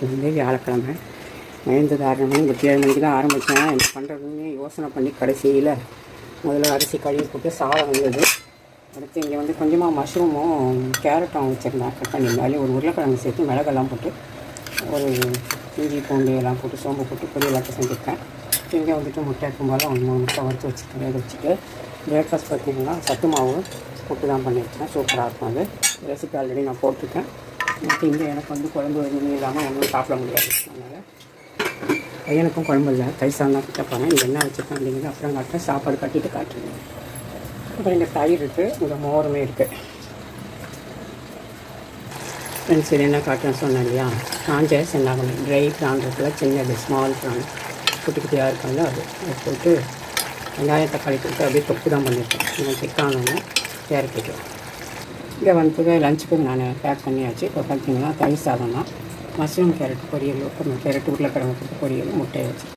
இன்றைக்கி வந்து வியாழக்கிழமை எழுந்தது 6 மணி, 7 மணிக்கு தான் ஆரம்பித்தேன். என்ன பண்ணுறதுன்னு யோசனை பண்ணி கடைசியில் முதல்ல அரிசி கழுவி போட்டு சாதம் வந்தது. அடுத்து இங்கே வந்து கொஞ்சமாக மஷ்ரூமும் கேரட்டும் வச்சுருந்தேன் கட் பண்ணி, அதுலேயும் ஒரு உருளைக்கிழங்கு சேர்த்து மிளகெல்லாம் போட்டு ஒரு இஞ்சி பூண்டு எல்லாம் போட்டு சோம்பு போட்டு பொரியலாட்டம் செஞ்சுருக்கேன். இங்கே வந்துட்டு முட்டை இருக்கும்போது 3 முட்டை வறுத்து வச்சுட்டு வேக வச்சுட்டு பிரேக்ஃபாஸ்ட் பார்த்திங்கன்னா சத்து மாவு போட்டு தான் பண்ணியிருக்கேன். சூப்பராக இருக்கும். அது ரெசிபி ஆல்ரெடி நான் போட்டிருக்கேன். எனக்கு இங்கே எனக்கு வந்து குழம்பு எதுவுமே இல்லாமல் ஒன்றும் சாப்பிட முடியாது. அதனால் பையனுக்கும் குழம்பு இல்லை, தைசான் தான் கிட்டப்பாங்க. இங்கே என்ன வச்சுருக்கேன் அப்படிங்கிறது அப்புறம் காட்டுறேன். சாப்பாடு கட்டிட்டு காட்டுறேன். அப்புறம் இங்கே தயிர் இருக்குது, இங்கே மோருமே இருக்குது. ஃப்ரெண்ட்ஸ் இது என்ன காட்டுறேன்னு சொன்னேன் இல்லையா, காஞ்ச சென்னாகணும் ட்ரை ப்ரான் இருக்குல்ல, சின்னது ஸ்மால் ப்ரான் குட்டி குட்டியாக இருக்காங்க. அது போட்டு வெங்காயம் தக்காளி போட்டு அப்படியே தொப்பு தான் பண்ணியிருக்கேன். இங்கே திக்கானு கேரட் வைக்கிறேன். இங்கே வந்து லஞ்சுக்கு நான் பேக் பண்ணியாச்சு. இப்போ பார்த்தீங்கன்னா தயிர் சாதம் தான், மஷ்ரூம் கேரட் பொரியல், கேரட் உருளைக்கிழங்கு போட்டு பொரியல், முட்டையை வச்சு